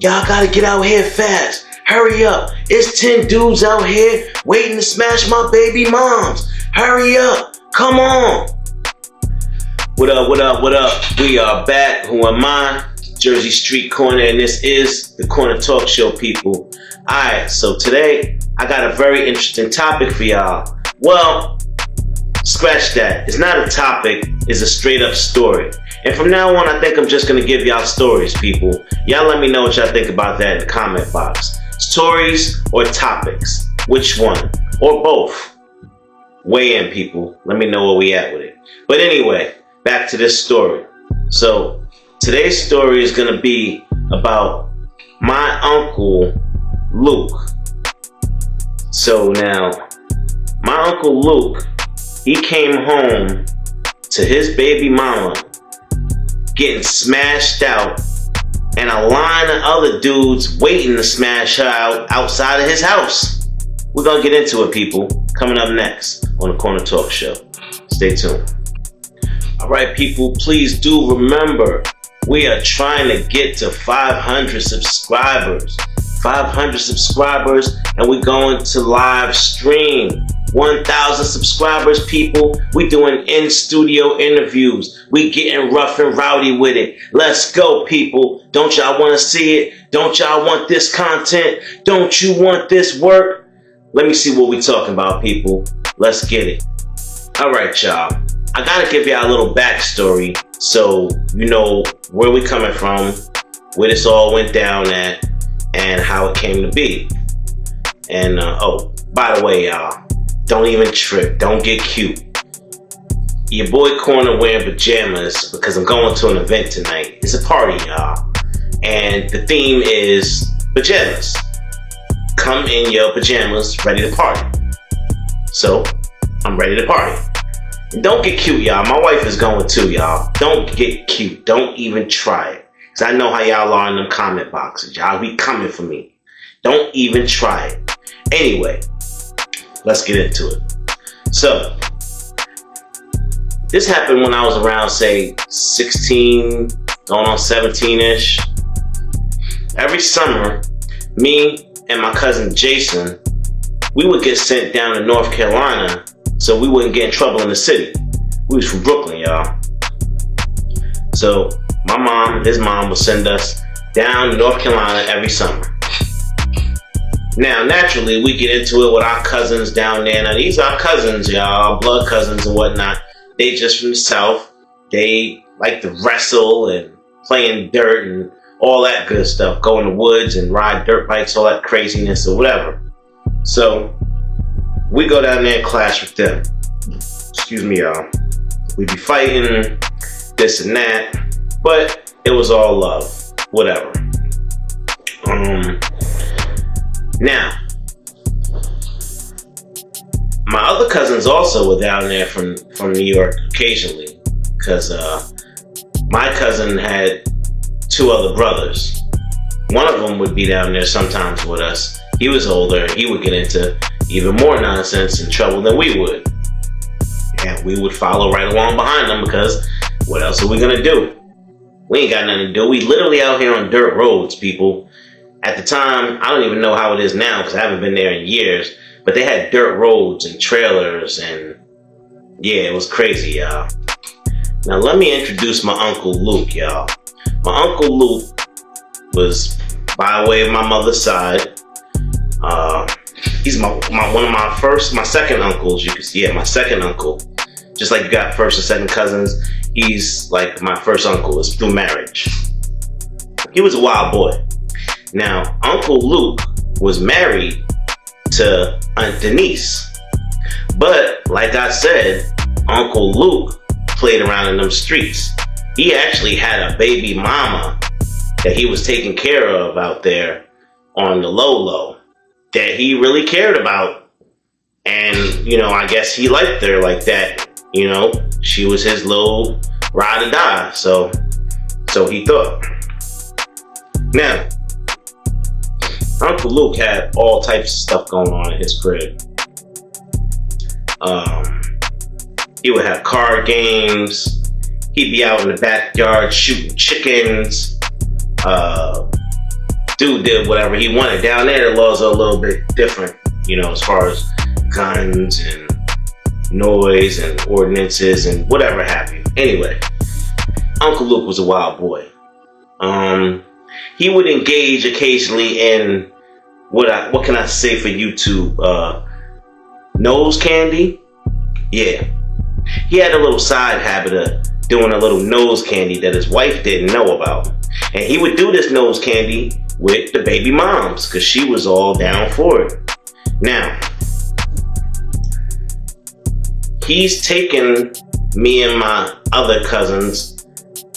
Y'all gotta get out here fast. Hurry up. It's 10 dudes out here waiting to smash my baby moms. Hurry up. Come on. What up, what up, what up? We are back. Who am I? Jersey Street Corner, and this is the Corner Talk Show, people. Alright, so today I got a very interesting topic for y'all. Well, scratch that. It's not a topic, it's a straight up story. And from now on, I think I'm just gonna give y'all stories, people. Y'all let me know what y'all think about that in the comment box. Stories or topics? Which one? Or both? Weigh in, people. Let me know where we at with it. But anyway, back to this story. So, today's story is gonna be about my uncle, Luke. So now, my uncle Luke, he came home to his baby mama getting smashed out and a line of other dudes waiting to smash her out outside of his house. We're gonna get into it, people. Coming up next on the Corner Talk Show. Stay tuned. Alright, people, please do remember, we are trying to get to 500 subscribers. 500 subscribers, and we're going to live stream. 1,000 subscribers, people. We doing in-studio interviews. We getting rough and rowdy with it. Let's go, people. Don't y'all want to see it? Don't y'all want this content? Don't you want this work? Let me see what we talking about, people. Let's get it. All right, y'all. I gotta give y'all a little backstory so you know where we coming from, where this all went down at, and how it came to be. And oh, by the way, y'all, don't even trip. Don't get cute. Your boy Corner wearing pajamas because I'm going to an event tonight. It's a party, y'all. And the theme is pajamas. Come in your pajamas, ready to party. So, I'm ready to party. And don't get cute, y'all. My wife is going too, y'all. Don't get cute. Don't even try it. Because I know how y'all are in them comment boxes. Y'all be coming for me. Don't even try it. Anyway, let's get into it. So, this happened when I was around, say, 16, going on 17-ish. Every summer, me and my cousin Jason, we would get sent down to North Carolina so we wouldn't get in trouble in the city. We was from Brooklyn, y'all. So, my mom, his mom, would send us down to North Carolina every summer. Now, naturally, we get into it with our cousins down there. Now, these are our cousins, y'all, blood cousins and whatnot. They just from the South. They like to wrestle and play in dirt and all that good stuff. Go in the woods and ride dirt bikes, all that craziness or whatever. So, we go down there and clash with them. Excuse me, y'all. We be fighting, this and that. But it was all love. Whatever. Now, my other cousins also were down there from New York occasionally, because my cousin had two other brothers. One of them would be down there sometimes with us. He was older, and he would get into even more nonsense and trouble than we would. And we would follow right along behind them, because what else are we gonna do? We ain't got nothing to do. We literally out here on dirt roads, people. At the time, I don't even know how it is now because I haven't been there in years, but they had dirt roads and trailers and yeah, it was crazy, y'all. Now let me introduce my Uncle Luke, y'all. My Uncle Luke was by way of my mother's side. He's my second uncles, you can see, yeah, my second uncle. Just like you got first and second cousins, he's like my first uncle, is through marriage. He was a wild boy. Now, Uncle Luke was married to Aunt Denise. But, like I said, Uncle Luke played around in them streets. He actually had a baby mama that he was taking care of out there on the low that he really cared about. And, you know, I guess he liked her like that. You know, she was his little ride or die. So he thought. Now, Uncle Luke had all types of stuff going on in his crib. He would have card games. He'd be out in the backyard shooting chickens, dude did whatever he wanted. Down there, the laws are a little bit different, as far as guns and noise and ordinances and whatever have you. Anyway, Uncle Luke was a wild boy. He would engage occasionally in what can I say for YouTube? Nose candy? Yeah. He had a little side habit of doing a little nose candy that his wife didn't know about. And he would do this nose candy with the baby moms because she was all down for it. Now, he's taken me and my other cousins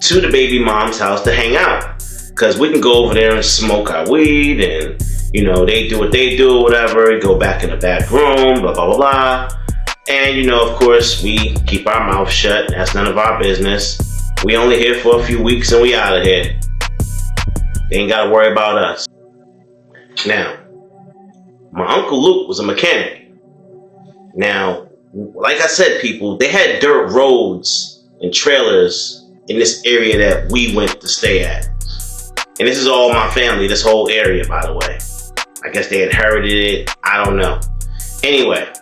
to the baby mom's house to hang out because we can go over there and smoke our weed and, they do what they do or whatever, go back in the back room, blah, blah, blah, blah. And, of course, we keep our mouth shut. That's none of our business. We only here for a few weeks and we out of here. They ain't got to worry about us. Now, my Uncle Luke was a mechanic. Now, like I said, people, they had dirt roads and trailers in this area that we went to stay at. And this is all my family, this whole area, by the way. I guess they inherited it. I don't know. Anyway,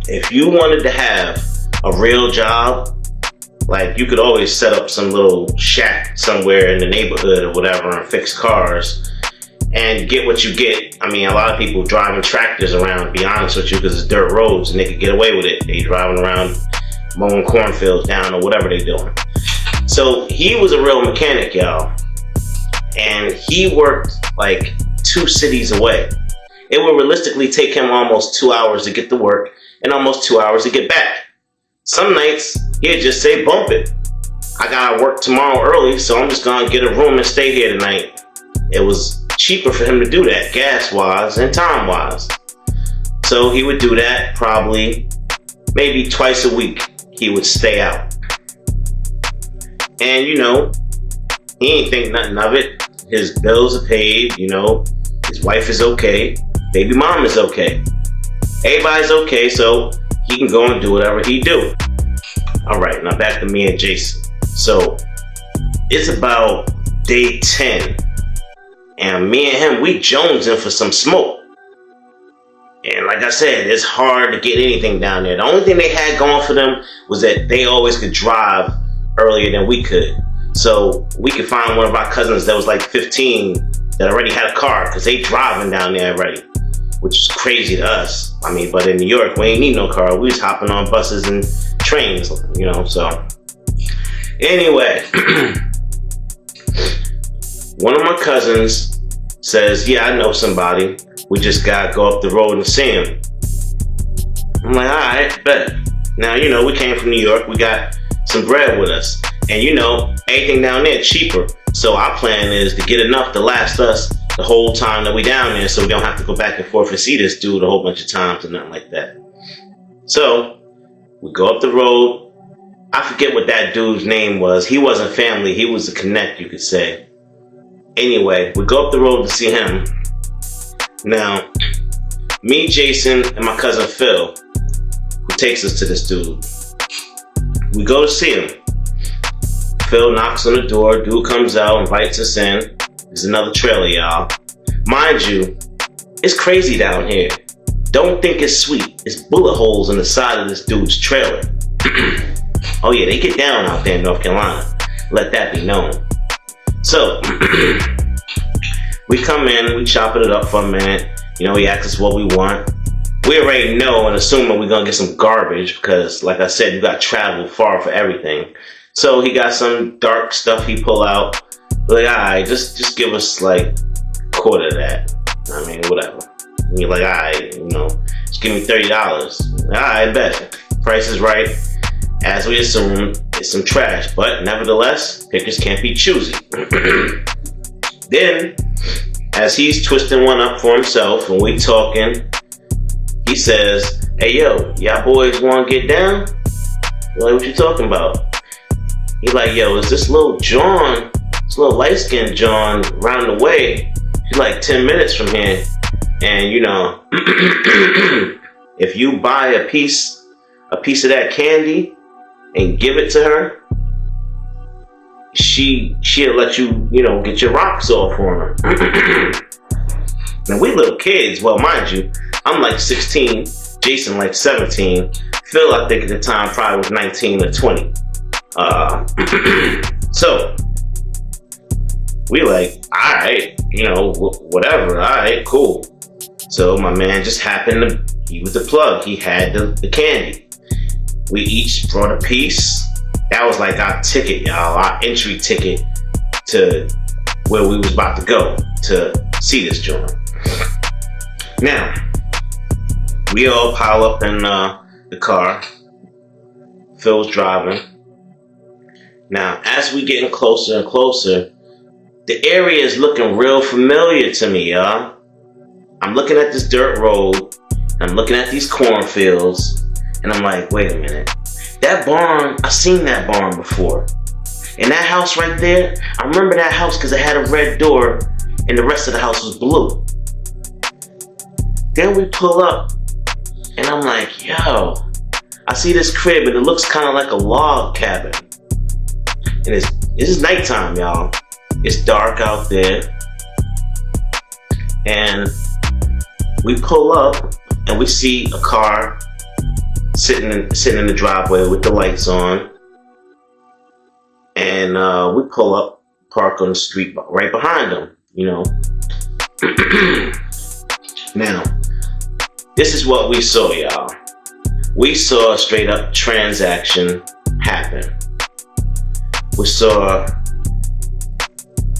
if you wanted to have a real job, like you could always set up some little shack somewhere in the neighborhood or whatever and fix cars and get what you get. I mean, a lot of people driving tractors around, to be honest with you, because it's dirt roads and they could get away with it. They driving around mowing cornfields down or whatever they doing. So he was a real mechanic, y'all. And he worked like 2 cities away. It would realistically take him almost 2 hours to get to work and almost 2 hours to get back. Some nights, he'd just say, bump it. I gotta work tomorrow early, so I'm just gonna get a room and stay here tonight. It was cheaper for him to do that, gas-wise and time-wise. So he would do that probably, maybe twice a week. He would stay out. And, he ain't think nothing of it. His bills are paid, his wife is okay, baby mom is okay. Everybody's okay, so he can go and do whatever he do. All right, now back to me and Jason. So it's about day 10, and me and him, we jonesing for some smoke. And like I said, it's hard to get anything down there. The only thing they had going for them was that they always could drive earlier than we could. So we could find one of our cousins that was like 15 that already had a car because they driving down there already, which is crazy to us. I mean, but in New York, we ain't need no car. We was hopping on buses and trains, so. Anyway, one of my cousins says, yeah, I know somebody. We just gotta go up the road and see him. I'm like, all right, bet. Now, we came from New York. We got some bread with us. And anything down there cheaper. So our plan is to get enough to last us the whole time that we down there, so we don't have to go back and forth and see this dude a whole bunch of times or nothing like that. So we go up the road. I forget what that dude's name was. He wasn't family. He was a connect, you could say. Anyway, we go up the road to see him. Now, me, Jason, and my cousin Phil, who takes us to this dude. We go to see him. Phil knocks on the door. Dude comes out, invites us in. There's another trailer, y'all. Mind you, it's crazy down here. Don't think it's sweet. It's bullet holes in the side of this dude's trailer. Oh yeah, they get down out there in North Carolina. Let that be known. So, we come in, we chopping it up for a minute. He asks us what we want. We already know and assume that we're gonna get some garbage because, like I said, you got to travel far for everything. So he got some dark stuff he pull out. Like, all right, just give us like quarter of that. I mean, whatever. And you're like, all right, just give me $30. All right, bet. Price is right. As we assumed, it's some trash. But nevertheless, pickers can't be choosy. Then, as he's twisting one up for himself and we talking, he says, hey, yo, y'all boys want to get down? Like, what you talking about? He's like, yo, is this little John, this little light-skinned John round the way? He's like 10 minutes from here. And, if you buy a piece of that candy and give it to her, she'll let you, get your rocks off on her. Now we little kids. Well, mind you, I'm like 16, Jason like 17. Phil, I think at the time probably was 19 or 20. So we like, all right, whatever. All right, cool. So my man just happened he was the plug. He had the candy. We each brought a piece. That was like our ticket, y'all, our entry ticket to where we was about to go to see this joint. Now, we all pile up in the car. Phil's driving. Now, as we getting closer and closer, the area is looking real familiar to me, y'all. I'm looking at this dirt road. I'm looking at these cornfields. And I'm like, wait a minute. That barn, I've seen that barn before. And that house right there, I remember that house because it had a red door and the rest of the house was blue. Then we pull up and I'm like, yo, I see this crib and it looks kind of like a log cabin. And this is nighttime, y'all. It's dark out there. And we pull up and we see a car sitting in the driveway with the lights on. And we pull up, park on the street right behind them, Now, this is what we saw, y'all. We saw a straight up transaction happen. We saw,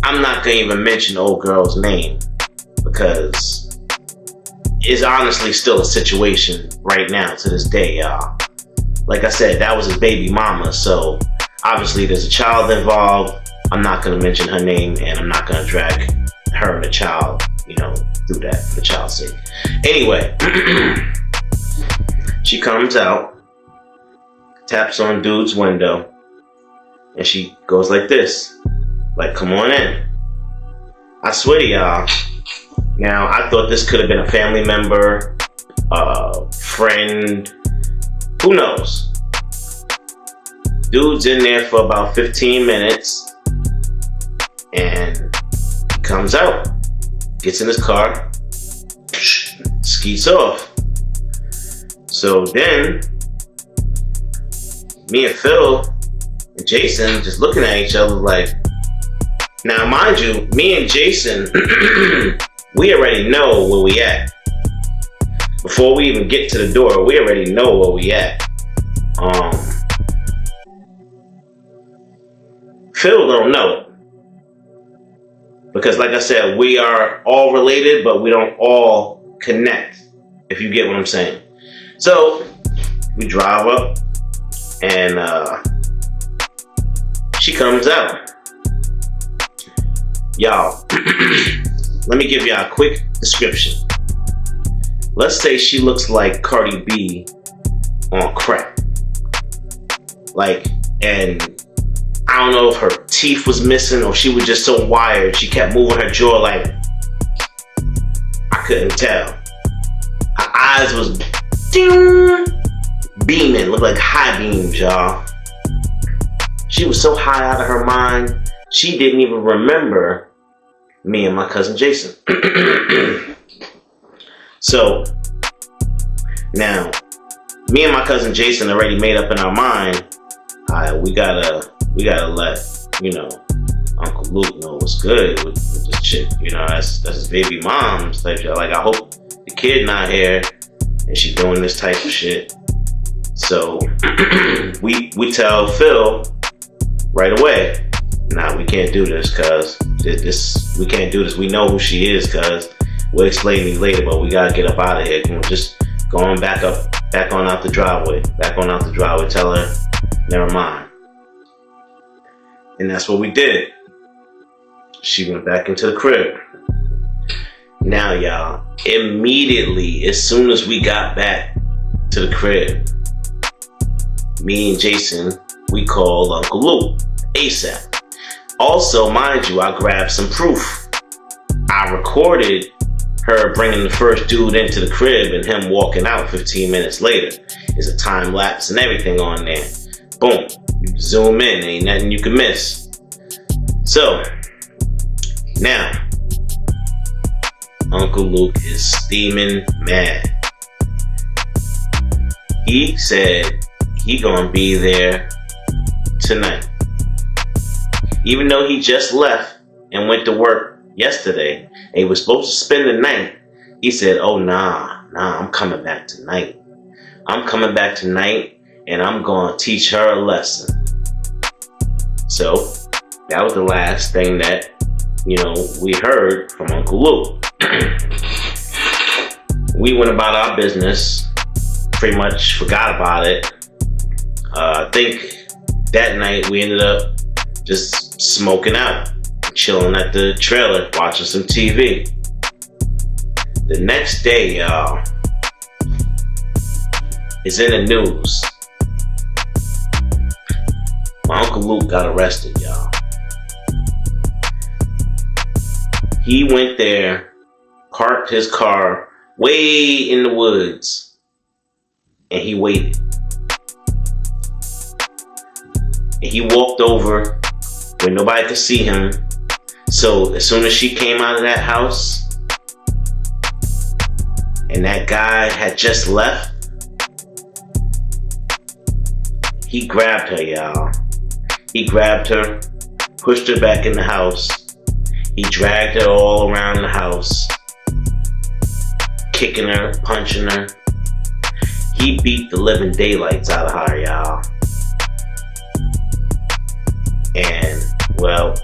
I'm not gonna even mention the old girl's name because it's honestly still a situation right now to this day, y'all. Like I said, that was his baby mama, so obviously there's a child involved. I'm not gonna mention her name and I'm not gonna drag her and the child, through that for the child's sake. Anyway, she comes out, taps on dude's window, and she goes like this, like, come on in. I swear to y'all, now I thought this could have been a family member, friend, who knows? Dude's in there for about 15 minutes, and he comes out, gets in his car, skeets off. So then, me and Phil and Jason just looking at each other like, now mind you, me and Jason, we already know where we at. Before we even get to the door, we already know where we at. Phil don't know it. Because like I said, we are all related, but we don't all connect, if you get what I'm saying. So, we drive up, and she comes out. Y'all, let me give y'all a quick description. Let's say she looks like Cardi B on crack. And I don't know if her teeth was missing or she was just so wired. She kept moving her jaw like, I couldn't tell. Her eyes was beaming, looked like high beams, y'all. She was so high out of her mind, she didn't even remember me and my cousin Jason. So, now, me and my cousin Jason already made up in our mind, we gotta let, Uncle Luke know what's good with this chick. That's his baby mom's type shit. Like, I hope the kid not here and she doing this type of shit. So, we tell Phil right away, nah, we can't do this, cuz we can't do this. We know who she is, cuz we'll explain to you later, but we gotta get up out of here. Just going back on out the driveway. Tell her, never mind. And that's what we did. She went back into the crib. Now, y'all, immediately, as soon as we got back to the crib, me and Jason, we called Uncle Luke ASAP. Also, mind you, I grabbed some proof. I recorded her bringing the first dude into the crib and him walking out 15 minutes later. There's a time lapse and everything on there. Boom. You zoom in, ain't nothing you can miss. So, now, Uncle Luke is steaming mad. He said he gonna be there tonight. Even though he just left and went to work yesterday, and he was supposed to spend the night, he said, oh, nah, I'm coming back tonight. I'm coming back tonight, and I'm gonna teach her a lesson. So, that was the last thing that, we heard from Uncle Luke. We went about our business, pretty much forgot about it. I think that night we ended up just smoking out, chilling at the trailer, watching some TV. The next day, y'all, it's in the news. My Uncle Luke got arrested, y'all. He went there, parked his car way in the woods, and he waited. And he walked over where nobody could see him. So as soon as she came out of that house, and that guy had just left, he grabbed her, y'all. He grabbed her, pushed her back in the house. He dragged her all around the house, kicking her, punching her. He beat the living daylights out of her, y'all. And, well,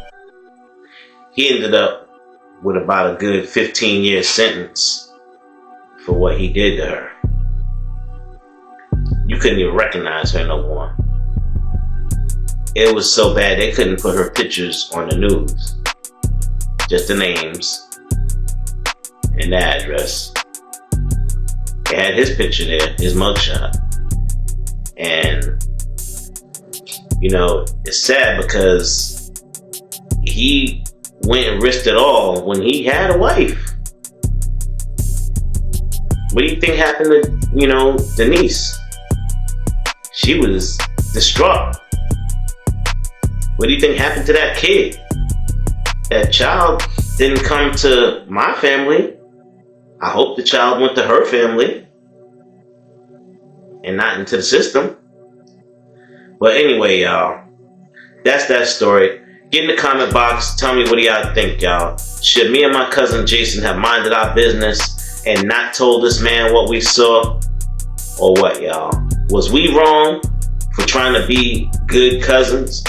he ended up with about a good 15-year sentence for what he did to her. You couldn't even recognize her no more. It was so bad they couldn't put her pictures on the news. Just the names and the address. They had his picture there, his mugshot. And, it's sad because he went and risked it all when he had a wife. What do you think happened to, Denise? She was distraught. What do you think happened to that kid? That child didn't come to my family. I hope the child went to her family and not into the system. But anyway, y'all, that's that story. Get in the comment box. Tell me what do y'all think, y'all. Should me and my cousin Jason have minded our business and not told this man what we saw? Or what, y'all? Was we wrong for trying to be good cousins?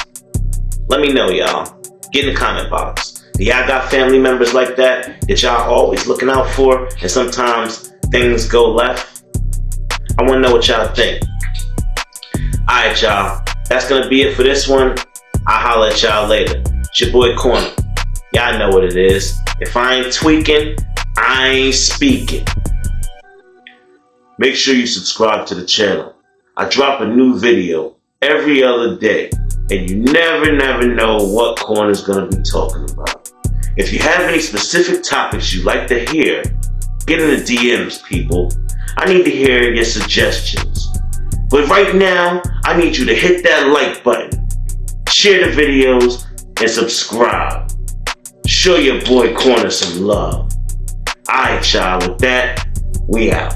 Let me know, y'all. Get in the comment box. Do y'all got family members like that y'all always looking out for and sometimes things go left? I want to know what y'all think. Alright, y'all. That's going to be it for this one. I'll holler at y'all later. It's your boy Corner. Y'all know what it is. If I ain't tweaking, I ain't speaking. Make sure you subscribe to the channel. I drop a new video every other day. And you never know what Corner's gonna be talking about. If you have any specific topics you'd like to hear, get in the DMs, people. I need to hear your suggestions. But right now, I need you to hit that like button, share the videos, and subscribe. Show your boy Corner some love. Alright, y'all, with that, we out.